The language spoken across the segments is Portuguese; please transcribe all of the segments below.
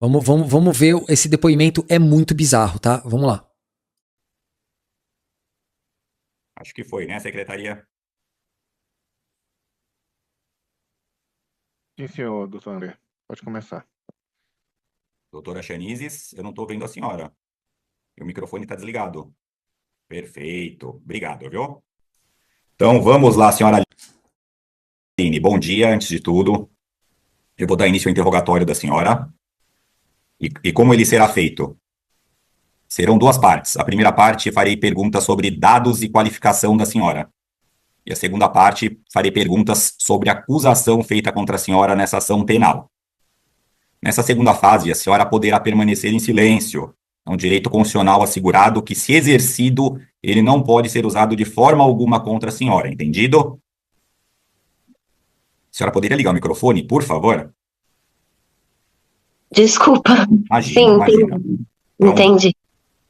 Vamos ver, esse depoimento é muito bizarro, tá? Vamos lá. Acho que foi, né, secretaria? Sim, senhor, doutor André. Pode começar. Doutora Chanizes, eu não estou vendo a senhora. E o microfone está desligado. Perfeito. Obrigado, viu? Então, vamos lá, senhora Aline. Bom dia, antes de tudo. Eu vou dar início ao interrogatório da senhora. E como ele será feito? Serão duas partes. A primeira parte, farei perguntas sobre dados e qualificação da senhora. E a segunda parte, farei perguntas sobre a acusação feita contra a senhora nessa ação penal. Nessa segunda fase, a senhora poderá permanecer em silêncio. É um direito constitucional assegurado que, se exercido, ele não pode ser usado de forma alguma contra a senhora, entendido? A senhora poderia ligar o microfone, por favor? Desculpa. Imagina, Sim, imagina. Então, entendi.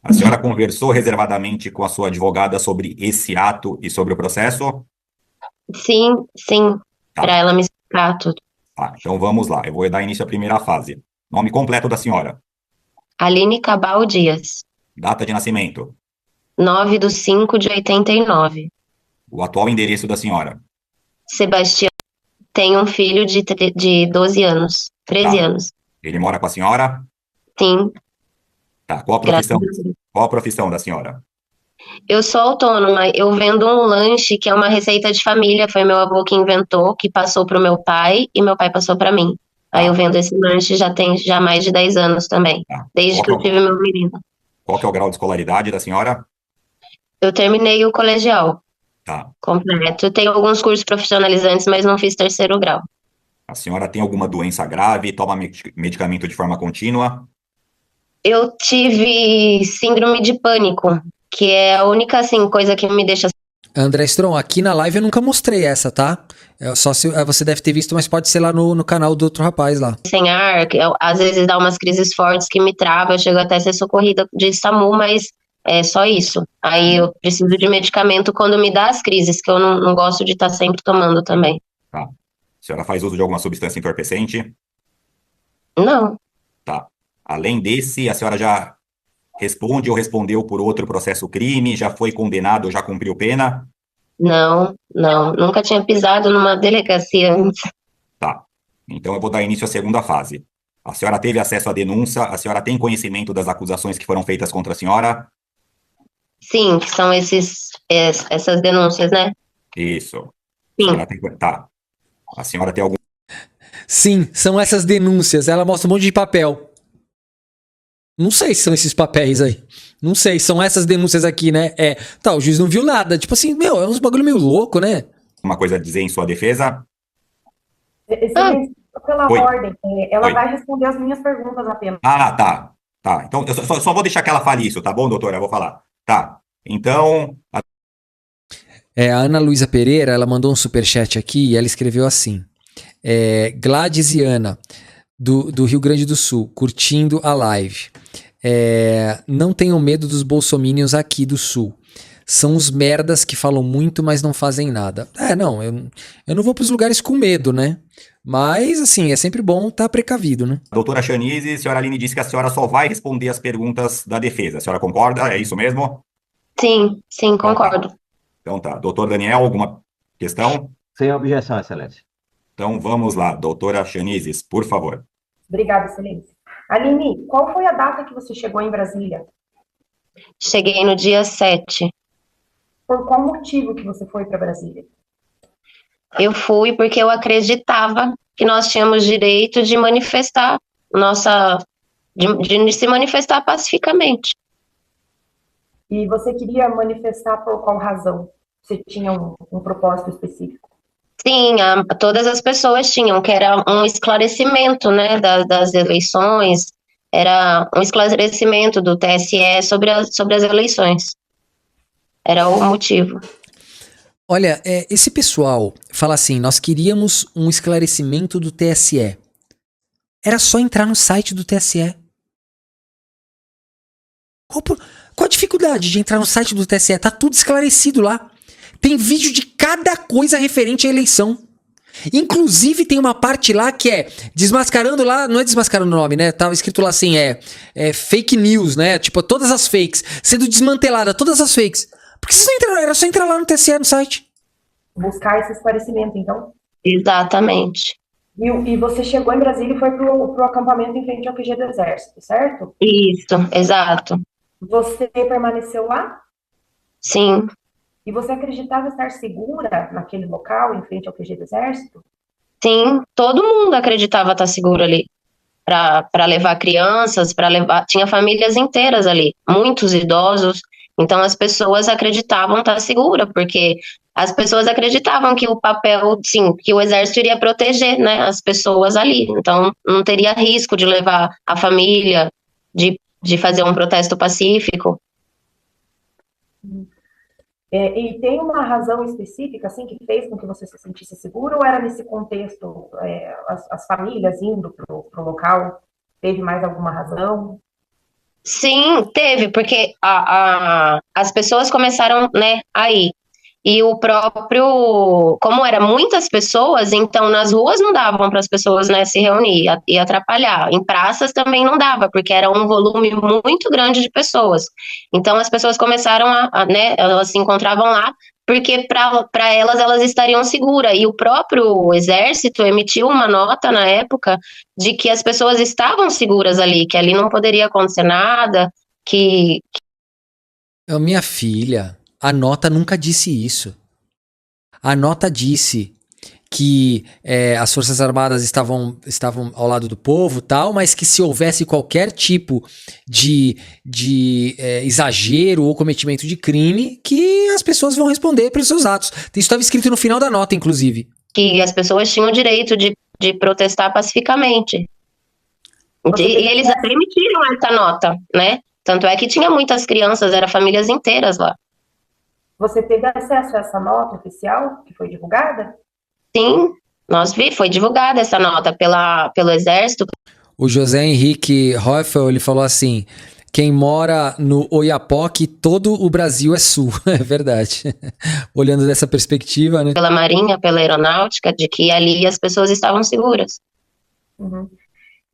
a senhora conversou reservadamente com a sua advogada sobre esse ato e sobre o processo? Sim, Tá. para ela me explicar tudo. Tá, então vamos lá. Eu vou dar início à primeira fase. Nome completo da senhora. Aline Cabal Dias, Data de nascimento. 9/5/89. O atual endereço da senhora. Sebastião tem um filho de 12 anos, 13 Tá. anos. Ele mora com a senhora? Sim, Tá. Qual a graças profissão? a Deus. Qual a profissão da senhora? Eu sou autônoma, eu vendo um lanche que é uma receita de família, foi meu avô que inventou, que passou pro meu pai e meu pai passou para mim. Aí Tá. eu vendo esse lanche já tem mais de 10 anos também, Tá. desde que eu tive meu menino. Qual que é o grau de escolaridade da senhora? Eu terminei o colegial Tá. completo. Eu tenho alguns cursos profissionalizantes, mas não fiz terceiro grau. A senhora tem alguma doença grave? Toma medicamento de forma contínua? Eu tive síndrome de pânico, que é a única assim, coisa que me deixa André Stron, aqui na live eu nunca mostrei essa, tá? Só se você deve ter visto, mas pode ser lá no canal do outro rapaz lá. sem ar, que às vezes dá umas crises fortes que me trava, eu chego até a ser socorrida de SAMU, mas é só isso. Aí eu preciso de medicamento quando me dá as crises, que eu não gosto de estar sempre tomando também. Tá. A senhora faz uso de alguma substância entorpecente? Não, Tá. Além desse, a senhora já responde ou respondeu por outro processo crime? Já foi condenado ou já cumpriu pena? não, nunca tinha pisado numa delegacia antes. Tá. Então eu vou dar início à segunda fase. A senhora teve acesso à denúncia? A senhora tem conhecimento das acusações que foram feitas contra a senhora? Sim, que são essas denúncias, né? Isso. A Sim. senhora tem... Tá. A senhora tem algum... Sim, são essas denúncias. Ela mostra um monte de papel. Não sei se são esses papéis aí. Não sei, são essas denúncias aqui, né? Tá, o juiz não viu nada. Tipo assim, meu, é uns bagulho meio louco, né? Uma coisa a dizer em sua defesa? Excelência, pela Oi. ordem, ela Oi. vai responder as minhas perguntas apenas. Ah, tá. Tá. Então, eu só vou deixar que ela fale isso, tá bom, doutora? Eu vou falar. Tá. Então, A Ana Luísa Pereira, ela mandou um superchat aqui e ela escreveu assim. Gladys e Ana, do Rio Grande do Sul, curtindo a live. Não tenham medo dos bolsominions aqui do Sul. São os merdas que falam muito, mas não fazem nada. Não, eu não vou pros lugares com medo, né? Mas, assim, é sempre bom estar precavido, né? doutora Chanise, a senhora Aline disse que a senhora só vai responder as perguntas da defesa. A senhora concorda? É isso mesmo? Sim, concordo. Então tá. Doutor Daniel, alguma questão? Sem objeção, excelência. Então vamos lá. Doutora Chanizes, por favor. Obrigada, excelência. Aline, qual foi a data que você chegou em Brasília? Cheguei no dia 7. Por qual motivo que você foi para Brasília? Eu fui porque eu acreditava que nós tínhamos direito de manifestar de se manifestar pacificamente. E você queria manifestar por qual razão? Você tinha um propósito específico? Sim, todas as pessoas tinham, que era um esclarecimento, né, das eleições, era um esclarecimento do TSE sobre as eleições. Era o motivo. Olha, esse pessoal fala assim, nós queríamos um esclarecimento do TSE. Era só entrar no site do TSE. Qual a dificuldade de entrar no site do TSE? Tá tudo esclarecido lá. Tem vídeo de cada coisa referente à eleição. Inclusive tem uma parte lá que é desmascarando lá, não é desmascarando o nome, né? Tava escrito lá assim, fake news, né? Tipo, todas as fakes, sendo desmantelada, todas as fakes. Por que vocês não entraram? Era só entrar lá no TSE, no site. Buscar esse esclarecimento, então. Exatamente. E você chegou em Brasília e foi pro acampamento em frente ao QG do Exército, certo? Isso, exato. Você permaneceu lá? Sim. E você acreditava estar segura naquele local, em frente ao QG do Exército? Sim, todo mundo acreditava estar seguro ali. Para levar crianças, tinha famílias inteiras ali, muitos idosos. Então as pessoas acreditavam estar segura, porque as pessoas acreditavam que o papel, sim, que o exército iria proteger, né, as pessoas ali. Então não teria risco de levar a família, de fazer um protesto pacífico. E tem uma razão específica, assim, que fez com que você se sentisse seguro, ou era nesse contexto, as famílias indo pro local? Teve mais alguma razão? Sim, teve, porque as pessoas começaram, né, a ir. E o próprio, como era muitas pessoas, então nas ruas não davam para as pessoas, né, se reunir e atrapalhar. Em praças também não dava, porque era um volume muito grande de pessoas. Então as pessoas começaram né, elas se encontravam lá, porque para elas estariam seguras. E o próprio exército emitiu uma nota na época de que as pessoas estavam seguras ali, que ali não poderia acontecer nada, que Minha filha, a nota nunca disse isso. A nota disse que as Forças Armadas estavam ao lado do povo, tal, mas que se houvesse qualquer tipo de exagero ou cometimento de crime, que as pessoas vão responder pelos seus atos. Isso estava escrito no final da nota, inclusive. Que as pessoas tinham o direito de protestar pacificamente. E eles até emitiram essa nota, né? Tanto é que tinha muitas crianças, eram famílias inteiras lá. Você teve acesso a essa nota oficial que foi divulgada? Sim, foi divulgada essa nota pelo Exército. O José Henrique Hoffel, ele falou assim: quem mora no Oiapoque, todo o Brasil é sul. É verdade. Olhando dessa perspectiva, né? Pela Marinha, pela Aeronáutica, de que ali as pessoas estavam seguras. Uhum.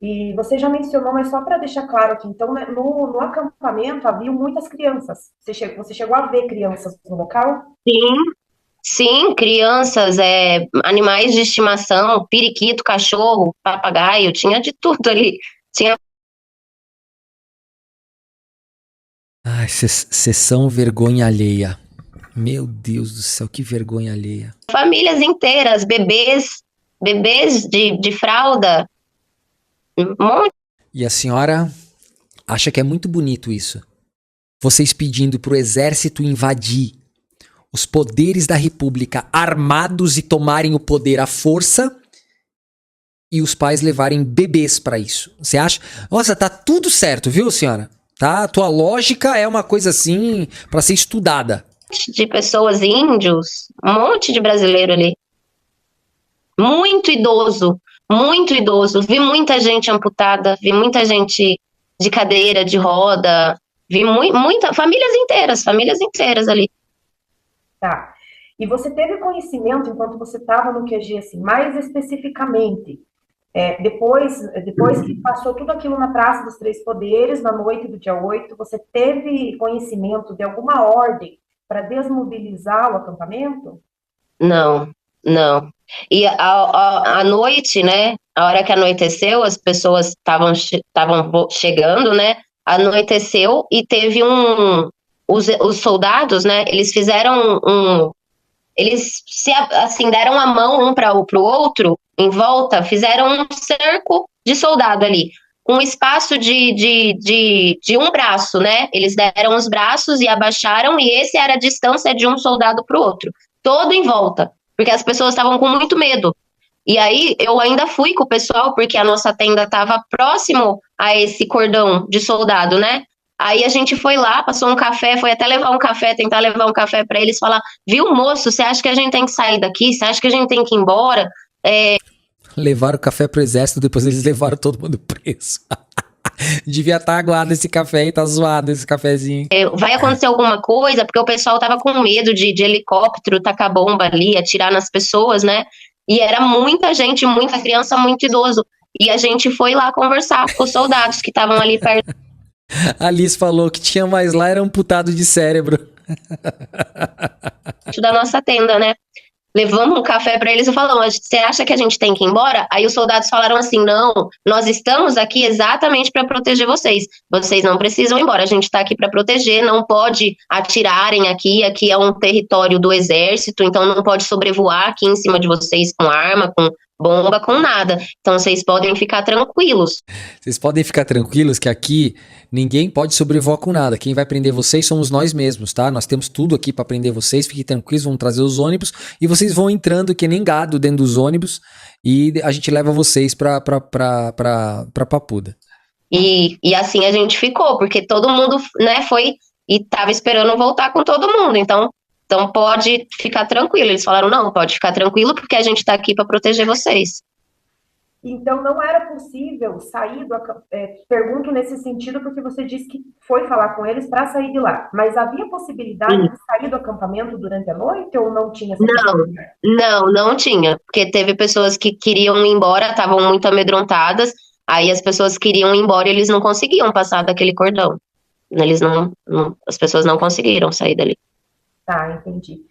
E você já mencionou, mas só para deixar claro aqui, então, né, no acampamento havia muitas crianças. Você chegou a ver crianças no local? Sim, crianças, animais de estimação, periquito, cachorro, papagaio, tinha de tudo ali. Tinha. Ai, sessão vergonha alheia. Meu Deus do céu, que vergonha alheia. Famílias inteiras, bebês de fralda. Um monte. E a senhora acha que é muito bonito isso? Vocês pedindo pro exército invadir os poderes da república armados e tomarem o poder à força e os pais levarem bebês pra isso. Você acha? Nossa, tá tudo certo, viu, senhora? Tá? A tua lógica é uma coisa assim pra ser estudada. De pessoas índios, um monte de brasileiro ali. Muito idoso. Vi muita gente amputada, vi muita gente de cadeira, de roda, vi famílias inteiras ali. Tá. E você teve conhecimento, enquanto você estava no QG, assim, mais especificamente, depois que passou tudo aquilo na Praça dos Três Poderes, na noite do dia 8, você teve conhecimento de alguma ordem para desmobilizar o acampamento? Não. E à noite, né, a hora que anoiteceu, as pessoas estavam chegando, né, anoiteceu e teve os soldados, né, eles fizeram eles deram a mão um para o outro, em volta, fizeram um cerco de soldado ali, um espaço de um braço, né, eles deram os braços e abaixaram, e esse era a distância de um soldado para o outro, todo em volta, porque as pessoas estavam com muito medo. E aí eu ainda fui com o pessoal, porque a nossa tenda estava próximo a esse cordão de soldado, né? Aí a gente foi lá, passou um café, foi até tentar levar um café para eles, falar, viu, moço, você acha que a gente tem que sair daqui? Você acha que a gente tem que ir embora? Levaram o café pro exército, depois eles levaram todo mundo preso. Devia estar aguado esse café e tá zoado esse cafezinho. Vai acontecer alguma coisa, porque o pessoal tava com medo de helicóptero tacar bomba ali, atirar nas pessoas, né? E era muita gente, muita criança, muito idoso. E a gente foi lá conversar com os soldados que estavam ali perto A Liz falou que tinha mais lá, era amputado de cérebro. da nossa tenda, né? Levamos um café para eles e falamos: você acha que a gente tem que ir embora? Aí os soldados falaram assim: não, nós estamos aqui exatamente para proteger vocês. Vocês não precisam ir embora, a gente está aqui para proteger, não pode atirarem aqui, aqui é um território do exército, então não pode sobrevoar aqui em cima de vocês com arma, com bomba, com nada. Então vocês podem ficar tranquilos. Vocês podem ficar tranquilos que aqui ninguém pode sobrevoar com nada. Quem vai prender vocês somos nós mesmos, tá? Nós temos tudo aqui pra prender vocês. Fiquem tranquilos, vamos trazer os ônibus e vocês vão entrando que nem gado dentro dos ônibus e a gente leva vocês pra Papuda. E assim a gente ficou, porque todo mundo, né, foi e tava esperando voltar com todo mundo. Então pode ficar tranquilo. Eles falaram: não, pode ficar tranquilo, porque a gente tá aqui para proteger vocês. Então, não era possível sair do pergunto nesse sentido, porque você disse que foi falar com eles para sair de lá. Mas havia possibilidade de sair do acampamento durante a noite ou não tinha essa possibilidade? Não tinha. Porque teve pessoas que queriam ir embora, estavam muito amedrontadas. Aí as pessoas queriam ir embora e eles não conseguiam passar daquele cordão. As pessoas não conseguiram sair dali. Tá, entendi.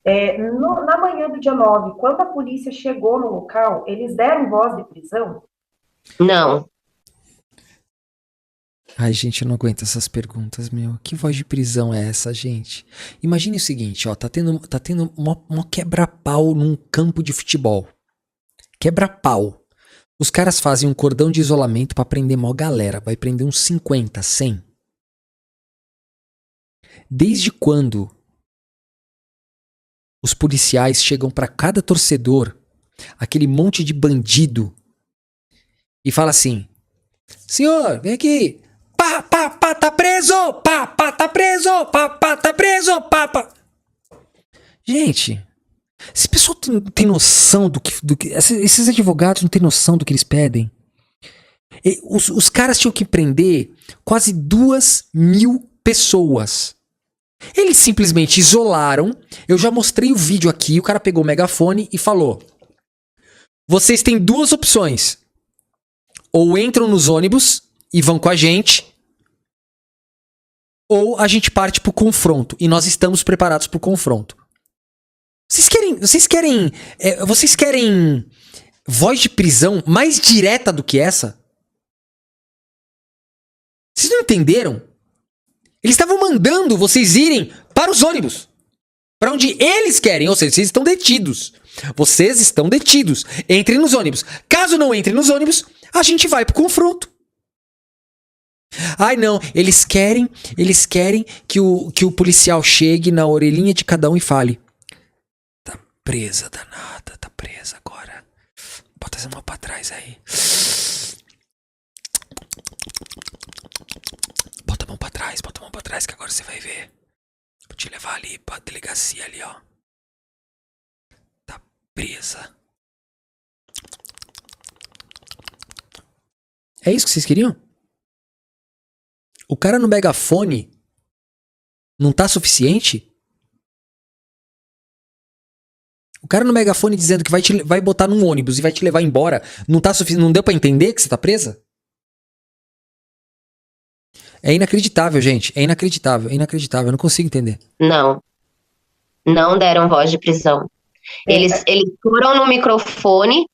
Na manhã do dia 9, quando a polícia chegou no local, eles deram voz de prisão? Não. Ai, gente, eu não aguento essas perguntas, meu. Que voz de prisão é essa, gente? Imagine o seguinte, ó, tá tendo uma quebra-pau num campo de futebol. Quebra-pau. Os caras fazem um cordão de isolamento pra prender mó galera. Vai prender uns 50, 100. Desde quando os policiais chegam pra cada torcedor, aquele monte de bandido, e fala assim: senhor, vem aqui. Pá, tá preso! Pá, tá preso! Pá, tá preso! Pá. Gente, esse pessoal tem noção do que esses advogados não têm noção do que eles pedem. Os caras tinham que prender quase 2.000 pessoas. Eles simplesmente isolaram. Eu já mostrei o vídeo aqui. O cara pegou o megafone e falou: vocês têm duas opções. Ou entram nos ônibus e vão com a gente, ou a gente parte pro confronto. E nós estamos preparados pro confronto. Vocês querem voz de prisão mais direta do que essa? Vocês não entenderam? Eles estavam mandando vocês irem para os ônibus. Para onde eles querem. Ou seja, vocês estão detidos. Vocês estão detidos. Entrem nos ônibus. Caso não entrem nos ônibus, a gente vai pro confronto. Ai, não. Eles querem que o policial chegue na orelhinha de cada um e fale: tá presa, danada. Tá presa agora. Bota essa mão pra trás aí. Bota a mão pra trás que agora você vai ver. Vou te levar ali pra delegacia ali, ó. Tá presa. É isso que vocês queriam? O cara no megafone não tá suficiente? O cara no megafone dizendo que vai botar num ônibus e vai te levar embora, não tá suficiente? Não deu pra entender que você tá presa? É inacreditável, gente. É inacreditável. Eu não consigo entender. Não deram voz de prisão. Eles foram no microfone,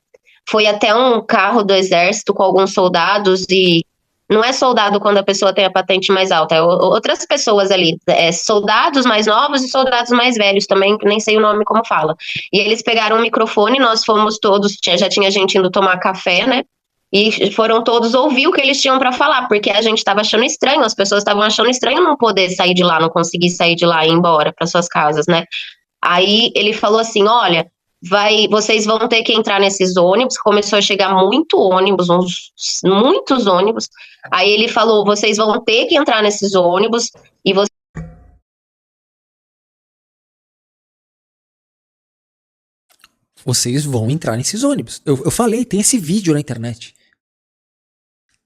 foi até um carro do exército com alguns soldados, e não é soldado quando a pessoa tem a patente mais alta, é outras pessoas ali, soldados mais novos e soldados mais velhos também, que nem sei o nome como fala. E eles pegaram um microfone, nós fomos todos, já tinha gente indo tomar café, né? E foram todos ouvir o que eles tinham para falar, porque a gente estava achando estranho, as pessoas estavam achando estranho não poder sair de lá, não conseguir sair de lá e ir embora para suas casas, né? Aí ele falou assim: olha, vocês vão ter que entrar nesses ônibus. Começou a chegar muitos ônibus. Aí ele falou: vocês vão ter que entrar nesses ônibus e vocês vão entrar nesses ônibus. Eu falei, tem esse vídeo na internet.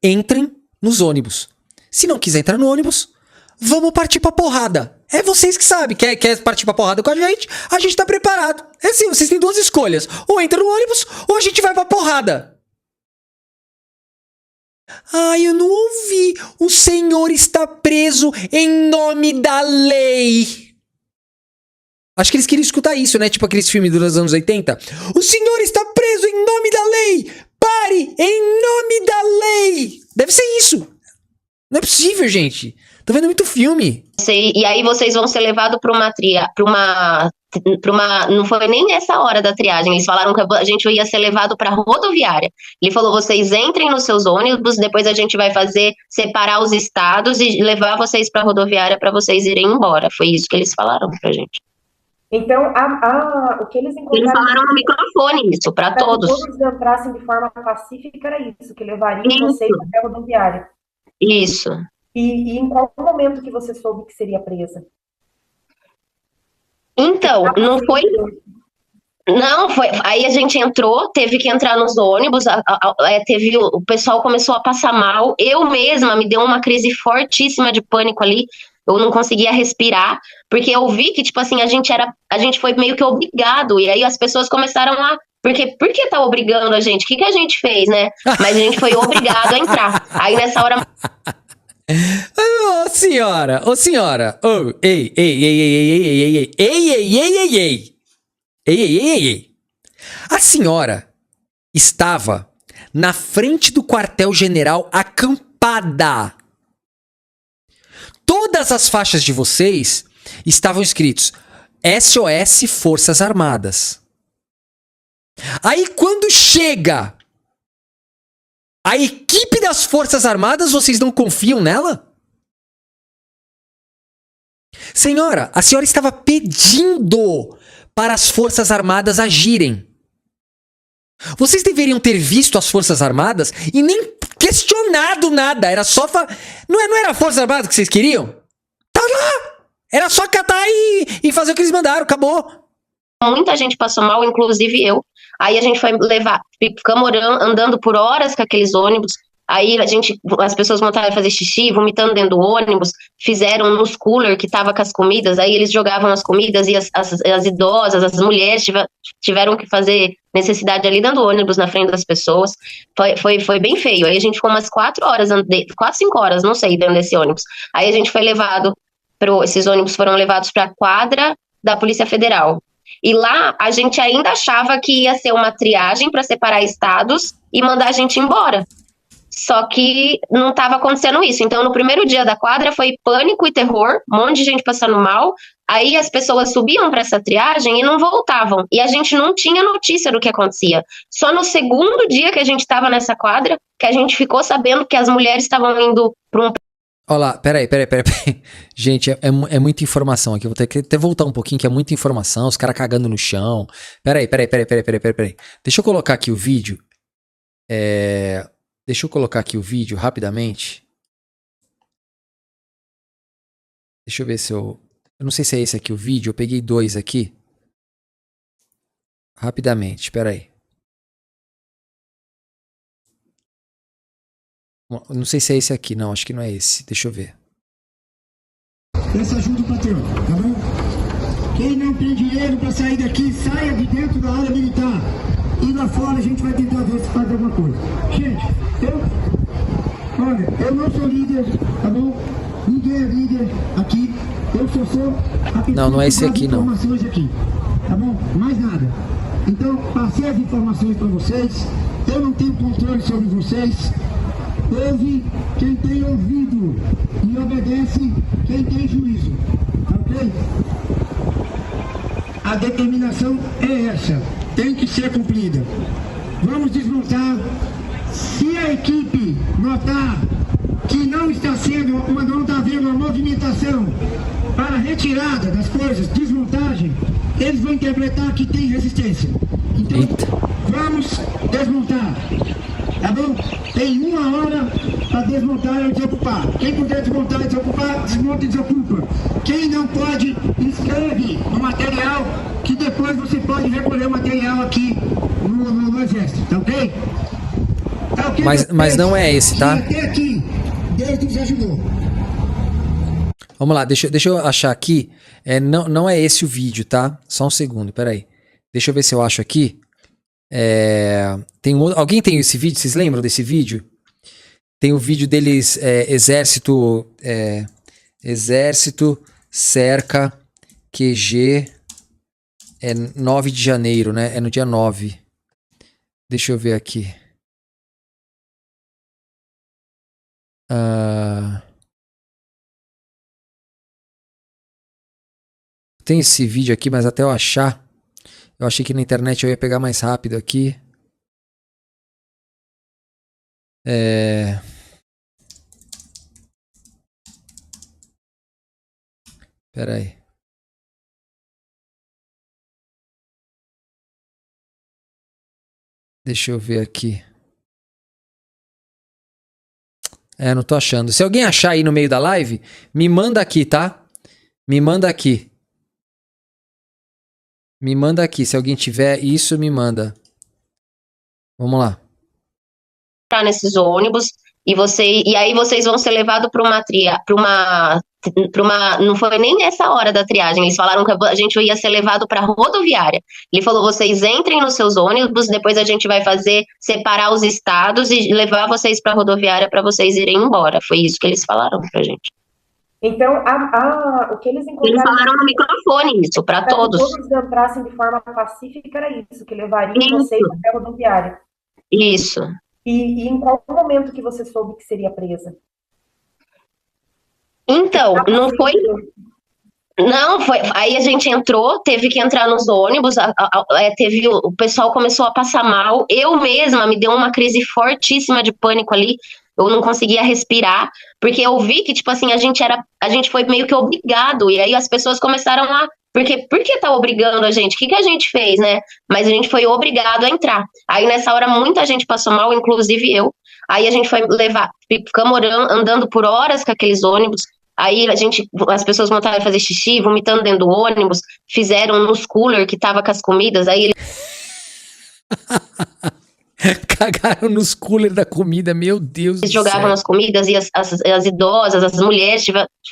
Entrem nos ônibus. Se não quiser entrar no ônibus, vamos partir pra porrada. É vocês que sabem. Quer partir pra porrada com a gente tá preparado. É assim, vocês têm duas escolhas. Ou entra no ônibus, ou a gente vai pra porrada. Ai, eu não ouvi. O senhor está preso em nome da lei. Acho que eles queriam escutar isso, né? Tipo aqueles filmes dos anos 80. O senhor está preso em nome da lei. Pare em nome da lei. Deve ser isso. Não é possível, gente. Tô vendo muito filme. E aí vocês vão ser levados para uma. Não foi nem essa hora da triagem. Eles falaram que a gente ia ser levado para rodoviária. Ele falou: vocês entrem nos seus ônibus, depois a gente vai separar os estados e levar vocês para rodoviária para vocês irem embora. Foi isso que eles falaram pra gente. Então, o que eles encontraram... Eles falaram no microfone isso, para todos. Se todos entrassem de forma pacífica, era isso, que levariam vocês até a rodoviária. Isso. E em qual momento que você soube que seria presa? Então, não foi... Não, foi. Aí a gente entrou, teve que entrar nos ônibus, o pessoal começou a passar mal. Eu mesma me deu uma crise fortíssima de pânico ali. Eu não conseguia respirar, porque eu vi que, tipo assim, a gente foi meio que obrigado, e aí as pessoas começaram a... Por que tá obrigando a gente? O que a gente fez, né? Mas a gente foi obrigado a entrar. Aí nessa hora... Ô, senhora! Oh, ei! A senhora estava na frente do quartel-general acampada. Todas as faixas de vocês estavam escritos SOS Forças Armadas. Aí quando chega a equipe das Forças Armadas, vocês não confiam nela? Senhora, a senhora estava pedindo para as Forças Armadas agirem. Vocês deveriam ter visto as Forças Armadas e nem questionado nada. Era só... Não era a Força Armada que vocês queriam? Tá lá! Era só catar e fazer o que eles mandaram. Acabou. Muita gente passou mal, inclusive eu. Aí a gente foi ficamos andando por horas com aqueles ônibus. Aí as pessoas montaram a fazer xixi, vomitando dentro do ônibus, fizeram nos cooler que tava com as comidas, aí eles jogavam as comidas e as idosas, as mulheres tiveram que fazer necessidade ali dentro do ônibus, na frente das pessoas. Foi bem feio. Aí a gente ficou umas 4 horas, 4, 5 horas, não sei, dentro desse ônibus. Aí a gente foi levado, esses ônibus foram levados para a quadra da Polícia Federal. E lá a gente ainda achava que ia ser uma triagem para separar estados e mandar a gente embora. Só que não estava acontecendo isso. Então, no primeiro dia da quadra foi pânico e terror, um monte de gente passando mal. Aí as pessoas subiam para essa triagem e não voltavam. E a gente não tinha notícia do que acontecia. Só no segundo dia que a gente estava nessa quadra, que a gente ficou sabendo que as mulheres estavam indo para um... Olha lá, peraí. Gente, é muita informação aqui. Eu vou ter que até voltar um pouquinho, que é muita informação. Os caras cagando no chão. Peraí. Deixa eu colocar aqui o vídeo. Deixa eu colocar aqui o vídeo rapidamente. Deixa eu ver se eu não sei se é esse aqui o vídeo. Eu peguei 2 aqui. Rapidamente, peraí. Não sei se é esse aqui, não. Acho que não é esse. Deixa eu ver. Peça ajuda o patrão, tá bom? Quem não tem dinheiro para sair daqui, saia de dentro da área militar. E lá fora a gente vai tentar ver se faz alguma coisa. Gente, eu não sou líder, tá bom? Ninguém é líder aqui. Eu só sou a pessoa não é esse que aqui, não. informações aqui, tá bom? Mais nada. Então, passei as informações para vocês. Eu não tenho controle sobre vocês. Ouve quem tem ouvido e obedece quem tem juízo, ok? A determinação é essa, tem que ser cumprida. Vamos desmontar. Se a equipe notar que não está havendo uma movimentação para a retirada das coisas, desmontagem, eles vão interpretar que tem resistência. Então, vamos desmontar. Tá bom? Tem 1 hora para desmontar e desocupar. Quem puder desmontar e desocupar, desmonta e desocupa. Quem não pode, escreve no material, que depois você pode recolher o material aqui no Exército, tá ok? Tá okay, mas não é esse, tá? Até aqui, Deus nos ajudou. Vamos lá, deixa eu achar aqui. Não é esse o vídeo, tá? Só um segundo, peraí. Deixa eu ver se eu acho aqui. Alguém tem esse vídeo? Vocês lembram desse vídeo? Tem o vídeo deles, Exército cerca QG, 9 de janeiro, né? É no dia 9. Deixa eu ver aqui. Tem esse vídeo aqui, mas até eu achar. Eu achei que na internet eu ia pegar mais rápido aqui. Pera aí. Deixa eu ver aqui. Não tô achando. Se alguém achar aí no meio da live, me manda aqui, tá? Me manda aqui. Me manda aqui. Se alguém tiver isso, me manda. Vamos lá. Tá nesses ônibus e aí vocês vão ser levados para uma não foi nem essa hora da triagem, eles falaram que a gente ia ser levado para rodoviária. Ele falou, vocês entrem nos seus ônibus, depois a gente vai separar os estados e levar vocês para rodoviária para vocês irem embora. Foi isso que eles falaram pra gente. Então, o que eles encontraram... Eles falaram no microfone isso, para todos. Se todos entrassem de forma pacífica, era isso, que levariam vocês até a rodoviária. Isso. E em qual momento que você soube que seria presa? Então, não foi... Não, foi. Aí a gente entrou, teve que entrar nos ônibus, o pessoal começou a passar mal. Eu mesma me deu uma crise fortíssima de pânico ali. Eu não conseguia respirar, porque eu vi que, tipo assim, a gente foi meio que obrigado. E aí as pessoas começaram a... Por que tá obrigando a gente? O que a gente fez, né? Mas a gente foi obrigado a entrar. Aí nessa hora muita gente passou mal, inclusive eu. Aí a gente foi ficamos andando por horas com aqueles ônibus. Aí as pessoas voltaram a fazer xixi, vomitando dentro do ônibus, fizeram nos cooler que tava com as comidas, aí Cagaram nos cooler da comida, meu Deus do céu. Eles jogavam as comidas e as idosas, as mulheres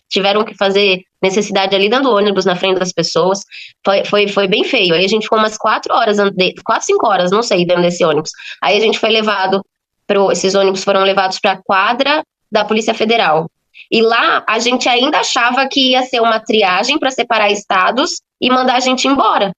tiveram que fazer necessidade ali dentro do ônibus, na frente das pessoas. Foi bem feio. Aí a gente ficou umas 4 horas, 4, 5 horas, não sei, dentro desse ônibus. Aí a gente foi levado, esses ônibus foram levados para a quadra da Polícia Federal. E lá a gente ainda achava que ia ser uma triagem para separar estados e mandar a gente embora.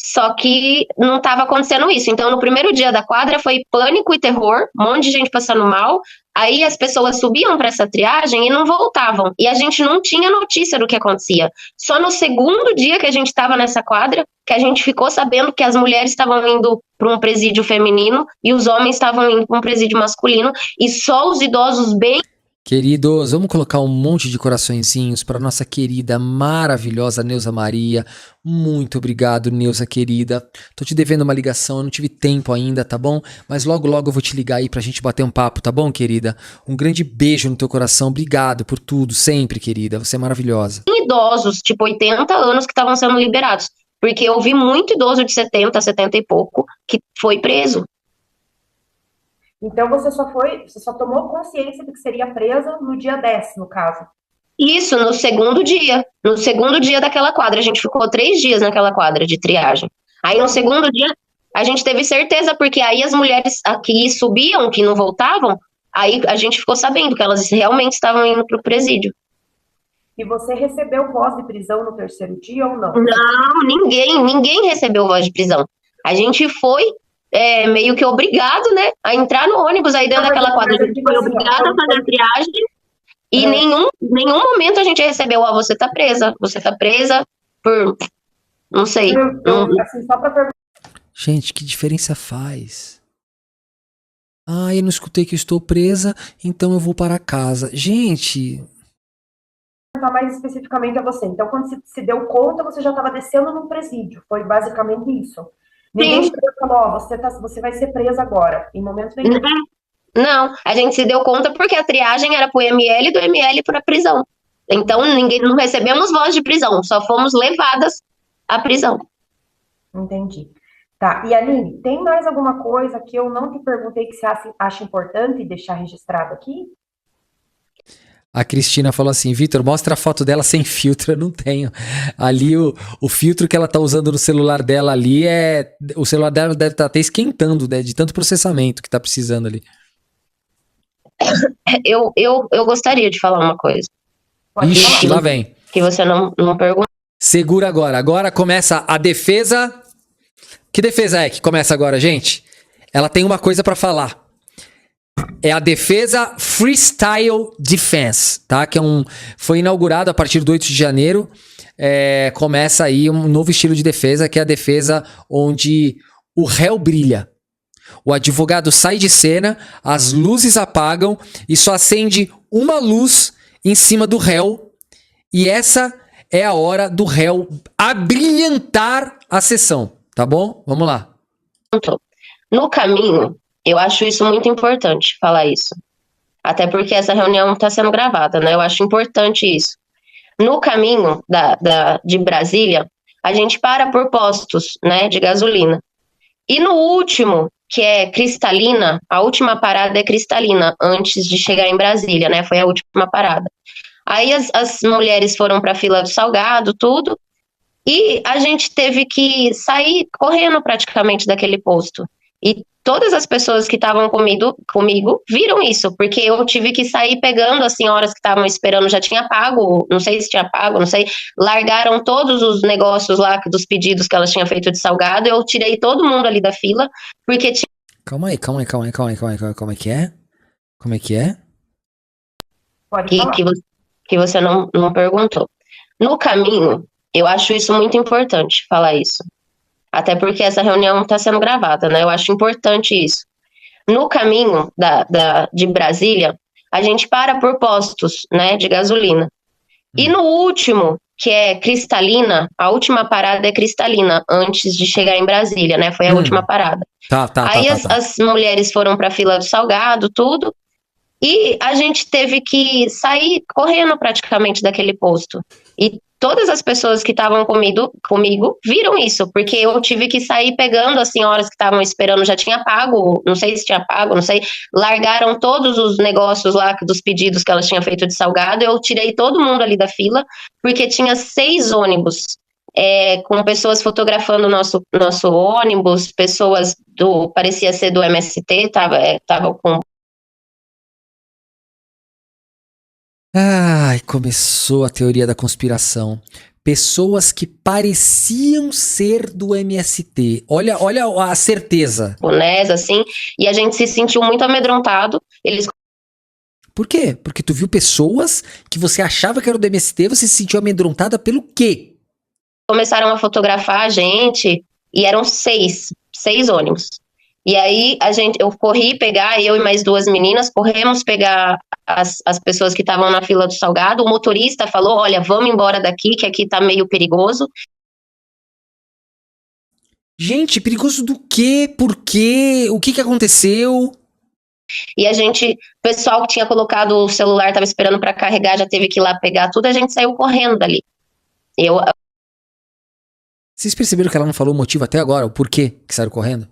Só que não estava acontecendo isso. Então, no primeiro dia da quadra foi pânico e terror, um monte de gente passando mal. Aí as pessoas subiam para essa triagem e não voltavam. E a gente não tinha notícia do que acontecia. Só no segundo dia que a gente estava nessa quadra, que a gente ficou sabendo que as mulheres estavam indo para um presídio feminino e os homens estavam indo para um presídio masculino. E só os idosos bem... Queridos, vamos colocar um monte de coraçõezinhos para nossa querida, maravilhosa Neuza Maria. Muito obrigado, Neuza querida. Tô te devendo uma ligação, eu não tive tempo ainda, tá bom? Mas logo, logo eu vou te ligar aí pra gente bater um papo, tá bom, querida? Um grande beijo no teu coração, obrigado por tudo, sempre, querida. Você é maravilhosa. Idosos, tipo 80 anos, que estavam sendo liberados. Porque eu vi muito idoso de 70, 70 e pouco, que foi preso. Então você só tomou consciência de que seria presa no dia 10, no caso. Isso, no segundo dia. No segundo dia daquela quadra. A gente ficou 3 dias naquela quadra de triagem. Aí no segundo dia, a gente teve certeza, porque aí as mulheres que subiam, que não voltavam, aí a gente ficou sabendo que elas realmente estavam indo pro presídio. E você recebeu voz de prisão no terceiro dia ou não? Não, ninguém recebeu voz de prisão. A gente foi meio que obrigado, né, a entrar no ônibus aí dentro daquela quadra. A gente foi obrigado a fazer a triagem e nenhum momento a gente recebeu, você tá presa por, não sei. Assim, só pra perguntar. Gente, que diferença faz? Ah, eu não escutei que eu estou presa, então eu vou para casa. Gente... mais especificamente a você. Então, quando se deu conta, você já estava descendo no presídio. Foi basicamente isso. Ninguém falou, você vai ser presa agora, em momento nenhum. Não, a gente se deu conta porque a triagem era pro ML e do ML para prisão. Então, não recebemos voz de prisão, só fomos levadas à prisão. Entendi. Tá, e Aline, tem mais alguma coisa que eu não te perguntei que você acha importante deixar registrado aqui? A Cristina falou assim, Vitor, mostra a foto dela sem filtro. Eu não tenho. Ali o filtro que ela tá usando no celular dela ali o celular dela deve estar até esquentando, né, de tanto processamento que tá precisando ali. Eu gostaria de falar uma coisa Pode Ixi, falar. lá vem. que você não perguntou. Segura agora. Agora começa a defesa. Que defesa é que começa agora, gente? Ela tem uma coisa pra falar. É a defesa Freestyle Defense, tá? Que foi inaugurado a partir do 8 de janeiro. Começa aí um novo estilo de defesa, que é a defesa onde o réu brilha. O advogado sai de cena, as luzes apagam e só acende uma luz em cima do réu. E essa é a hora do réu abrilhantar a sessão, tá bom? Vamos lá. No caminho, eu acho isso muito importante, falar isso. Até porque essa reunião está sendo gravada, né? Eu acho importante isso. No caminho de Brasília, a gente para por postos, né, de gasolina. E no último, que é Cristalina, a última parada é Cristalina, antes de chegar em Brasília, né? Foi a última parada. Aí as mulheres foram para a fila do salgado, tudo, e a gente teve que sair correndo praticamente daquele posto. E todas as pessoas que estavam comigo viram isso, porque eu tive que sair pegando as senhoras que estavam esperando, já tinha pago, não sei se tinha pago, não sei, largaram todos os negócios lá dos pedidos que elas tinham feito de salgado, eu tirei todo mundo ali da fila, porque tinha... Calma aí. Como é que é? Como é que é? Pode falar. que você não perguntou. No caminho, eu acho isso muito importante, falar isso. Até porque essa reunião está sendo gravada, né? Eu acho importante isso. No caminho de Brasília, a gente para por postos, né, de gasolina. E no último, que é Cristalina, a última parada é Cristalina, antes de chegar em Brasília, né? Foi a última parada. Aí as mulheres foram para a fila do salgado, tudo, e a gente teve que sair correndo praticamente daquele posto. E todas as pessoas que estavam comigo viram isso, porque eu tive que sair pegando as senhoras que estavam esperando, já tinha pago, não sei se tinha pago, não sei, largaram todos os negócios lá dos pedidos que elas tinham feito de salgado, eu tirei todo mundo ali da fila, porque tinha 6 ônibus, com pessoas fotografando o nosso ônibus, pessoas parecia ser do MST, tava com... Ai, começou a teoria da conspiração. Pessoas que pareciam ser do MST. Olha a certeza. bonés, assim, e a gente se sentiu muito amedrontado. Eles Por quê? Porque tu viu pessoas que você achava que eram do MST, você se sentiu amedrontada pelo quê? começaram a fotografar a gente, e eram 6 ônibus. E aí eu corri pegar, eu e mais 2 meninas, corremos pegar as pessoas que estavam na fila do salgado. O motorista falou, olha, vamos embora daqui, que aqui tá meio perigoso. Gente, perigoso do quê? Por quê? O que aconteceu? E o pessoal que tinha colocado o celular, estava esperando para carregar, já teve que ir lá pegar tudo, a gente saiu correndo dali. Vocês perceberam que ela não falou o motivo até agora? O porquê que saiu correndo?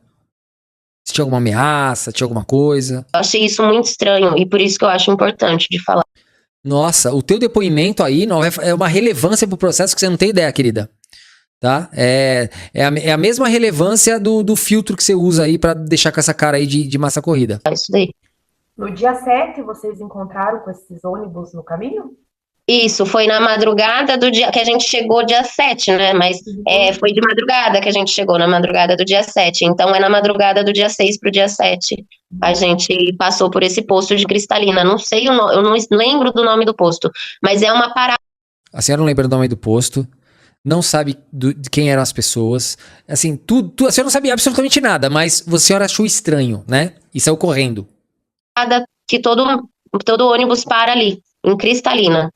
Se tinha alguma ameaça, tinha alguma coisa? Eu achei isso muito estranho, e por isso que eu acho importante de falar. Nossa, o teu depoimento aí não é uma relevância pro processo que você não tem ideia, querida. Tá? É a mesma relevância do filtro que você usa aí pra deixar com essa cara aí de massa corrida. É isso daí. No dia 7, vocês encontraram com esses ônibus no caminho? Isso, foi na madrugada do dia que a gente chegou, dia 7, né? Mas foi de madrugada que a gente chegou, na madrugada do dia 7. Então, na madrugada do dia 6 pro dia 7. A gente passou por esse posto de Cristalina. Não sei eu não lembro do nome do posto, mas é uma parada. A senhora não lembra do nome do posto, não sabe de quem eram as pessoas. Assim, a senhora não sabia absolutamente nada, mas a senhora achou estranho, né? E saiu correndo. Que todo ônibus para ali, em Cristalina.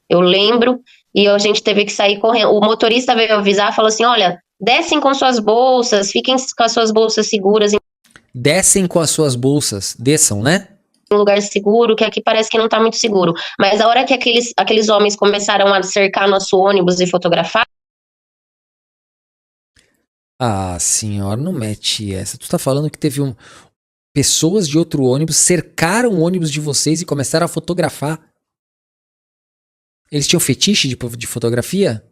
Eu lembro, e a gente teve que sair correndo. O motorista veio avisar, falou assim, olha, descem com suas bolsas, fiquem com as suas bolsas seguras. Descem com as suas bolsas, desçam, né? Em um lugar seguro, que aqui parece que não tá muito seguro. Mas a hora que aqueles homens começaram a cercar nosso ônibus e fotografar... Ah, senhora, não mete essa. Tu tá falando que teve pessoas de outro ônibus cercaram o ônibus de vocês e começaram a fotografar. Eles tinham fetiche de fotografia?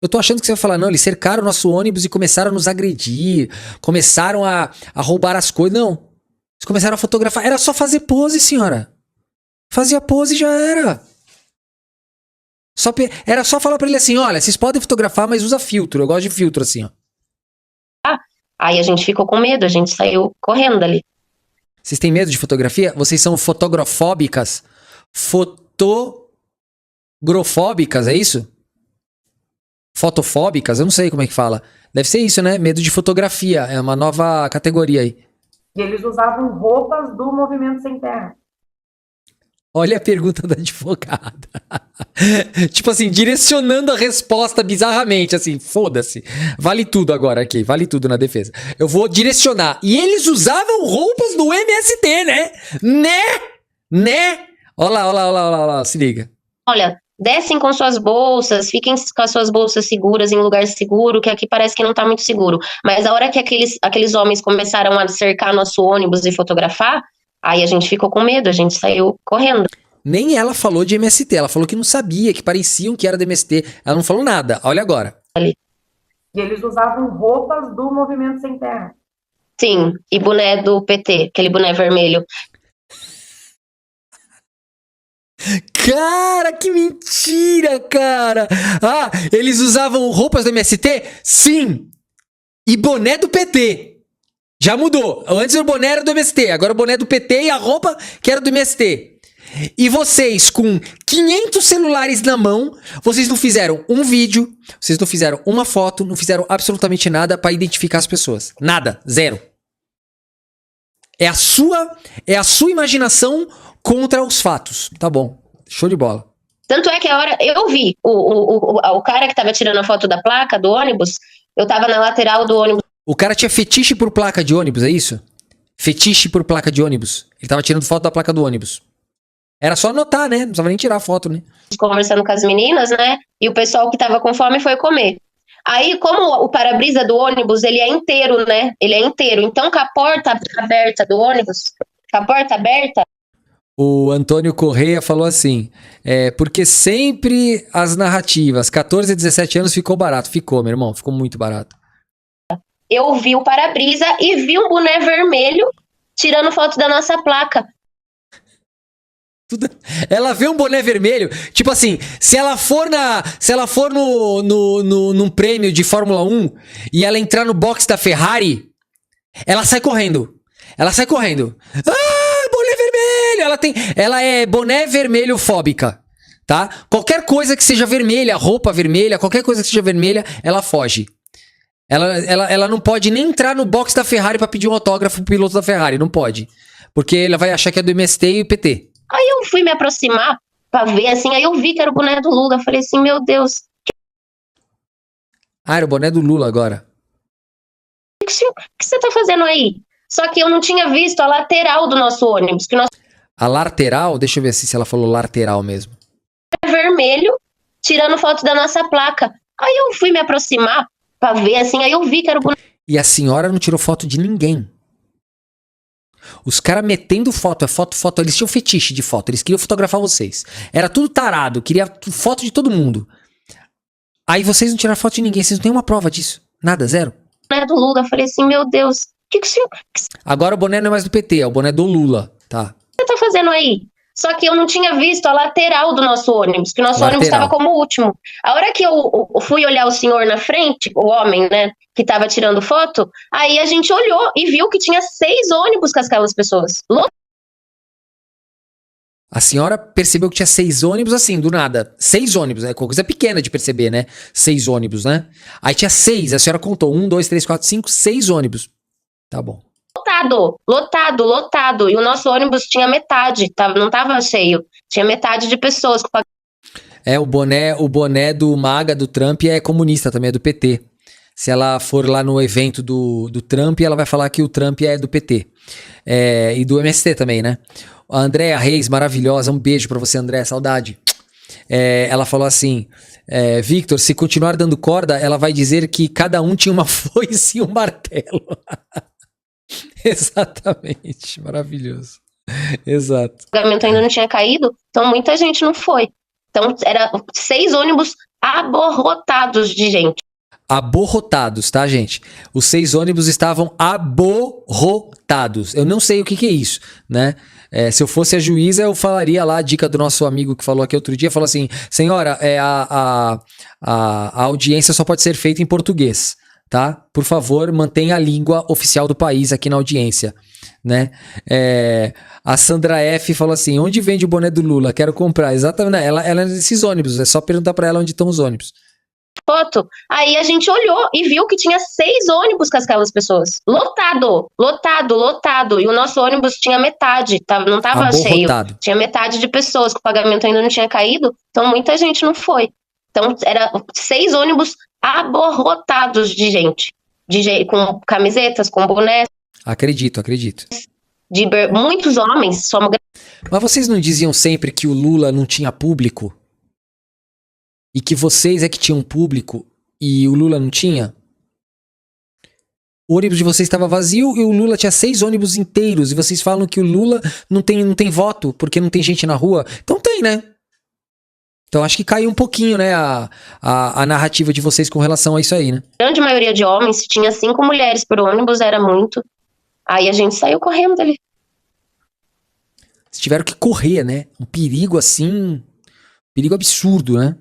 Eu tô achando que você vai falar, não, eles cercaram o nosso ônibus e começaram a nos agredir, começaram a roubar as coisas. Não. Eles começaram a fotografar. Era só fazer pose, senhora. Fazia pose e já era. Era só falar pra ele assim, olha, vocês podem fotografar, mas usa filtro. Eu gosto de filtro assim, ó. Aí a gente ficou com medo, a gente saiu correndo dali. Vocês têm medo de fotografia? Vocês são fotografóbicas? Fotogrofóbicas, é isso? Fotofóbicas? Eu não sei como é que fala. Deve ser isso, né? Medo de fotografia. É uma nova categoria aí. E eles usavam roupas do Movimento Sem Terra. Olha a pergunta da advogada. Tipo assim, direcionando a resposta bizarramente, assim, foda-se. Vale tudo agora aqui, vale tudo na defesa. Eu vou direcionar. E eles usavam roupas do MST, né? Né? Olha lá, se liga. Olha, descem com suas bolsas, fiquem com as suas bolsas seguras em lugar seguro, que aqui parece que não tá muito seguro. Mas a hora que aqueles homens começaram a cercar nosso ônibus e fotografar, aí a gente ficou com medo, a gente saiu correndo. Nem ela falou de MST, ela falou que não sabia, que pareciam que era do MST. Ela não falou nada, olha agora. E eles usavam roupas do Movimento Sem Terra. Sim, e boné do PT, aquele boné vermelho. Cara, que mentira, cara! Ah, eles usavam roupas do MST? Sim! E boné do PT. Já mudou. Antes o boné era do MST, agora o boné é do PT e a roupa que era do MST. E vocês, com 500 celulares na mão, vocês não fizeram um vídeo, vocês não fizeram uma foto, não fizeram absolutamente nada pra identificar as pessoas. Nada. Zero. É a sua imaginação contra os fatos. Tá bom. Show de bola. Tanto é que a hora eu vi o cara que tava tirando a foto da placa do ônibus, eu tava na lateral do ônibus. O cara tinha fetiche por placa de ônibus, é isso? Fetiche por placa de ônibus. Ele tava tirando foto da placa do ônibus. Era só anotar, né? Não precisava nem tirar a foto, né? Conversando com as meninas, né? E o pessoal que tava com fome foi comer. Aí, como o para-brisa do ônibus, ele é inteiro, né? Ele é inteiro. Então, com a porta aberta do ônibus, com a porta aberta... O Antônio Correia falou assim, porque sempre as narrativas, 14 a 17 anos ficou barato. Ficou, meu irmão, ficou muito barato. Eu vi o para-brisa e vi um boné vermelho tirando foto da nossa placa. Ela vê um boné vermelho, tipo assim, se ela for num prêmio de Fórmula 1 e ela entrar no box da Ferrari, ela sai correndo. Ah, boné vermelho! Ela é boné vermelho fóbica, tá? Qualquer coisa que seja vermelha, roupa vermelha, qualquer coisa que seja vermelha, ela foge. Ela não pode nem entrar no box da Ferrari pra pedir um autógrafo pro piloto da Ferrari, não pode. Porque ela vai achar que é do MST e PT. Aí eu fui me aproximar pra ver, assim, aí eu vi que era o boné do Lula. Eu falei assim, meu Deus. Ah, era o boné do Lula agora. O que você tá fazendo aí? Só que eu não tinha visto a lateral do nosso ônibus. Que o nosso A lateral? Deixa eu ver se ela falou lateral mesmo. é vermelho, tirando foto da nossa placa. Aí eu fui me aproximar pra ver, assim, aí eu vi que era o boné. E a senhora não tirou foto de ninguém. Os caras metendo foto, foto, eles tinham fetiche de foto, eles queriam fotografar vocês. Era tudo tarado, queria foto de todo mundo. Aí vocês não tiraram foto de ninguém, vocês não têm uma prova disso. Nada, zero. Boné do Lula. Eu falei assim, meu Deus, o que Agora o boné não é mais do PT, é o boné do Lula, tá? você tá fazendo aí? Só que eu não tinha visto a lateral do nosso ônibus, que o nosso ônibus estava como último. A hora que eu fui olhar o senhor na frente, o homem, né, que estava tirando foto, aí a gente olhou e viu que tinha 6 ônibus com aquelas pessoas. A senhora percebeu que tinha 6 ônibus assim, do nada. 6 ônibus, é coisa pequena de perceber, né? 6 ônibus, né? Aí tinha 6, a senhora contou. 1, 2, 3, 4, 5, 6 ônibus. Tá bom. Lotado. E o nosso ônibus tinha metade, não tava cheio. Tinha metade de pessoas. O boné do MAGA, do Trump, é comunista também, é do PT. Se ela for lá no evento do Trump, ela vai falar que o Trump é do PT. E do MST também, né? A Andréa Reis, maravilhosa, um beijo pra você, Andréa, saudade. Ela falou assim, Victor, se continuar dando corda, ela vai dizer que cada um tinha uma foice e um martelo. Exatamente, maravilhoso. Exato. O pagamento ainda não tinha caído, então muita gente não foi. Então, era 6 ônibus abarrotados de gente. Aborrotados, tá, gente? Os 6 ônibus estavam aborrotados. Eu não sei o que que é isso, né? Se eu fosse a juíza, eu falaria lá a dica do nosso amigo que falou aqui outro dia, falou assim, senhora, a audiência só pode ser feita em português, tá? Por favor, mantenha a língua oficial do país aqui na audiência, né? A Sandra F falou assim, onde vende o boné do Lula? Quero comprar. Exatamente, ela é desses ônibus, é só perguntar pra ela onde estão os ônibus. Foto. Aí a gente olhou e viu que tinha 6 ônibus com aquelas pessoas. Lotado, lotado, lotado. E o nosso ônibus tinha metade, não estava cheio. Tinha metade de pessoas, que o pagamento ainda não tinha caído. Então muita gente não foi. Então era 6 ônibus abarrotados de gente. Com camisetas, com bonés. Acredito. Muitos homens. Mas vocês não diziam sempre que o Lula não tinha público? E que vocês é que tinham público e o Lula não tinha? O ônibus de vocês estava vazio e o Lula tinha 6 ônibus inteiros. E vocês falam que o Lula não tem voto porque não tem gente na rua. Então tem, né? Então acho que caiu um pouquinho, né, a narrativa de vocês com relação a isso aí, né? A grande maioria de homens, tinha 5 mulheres por ônibus, era muito. Aí a gente saiu correndo dali. Vocês tiveram que correr, né? Um perigo assim, perigo absurdo, né?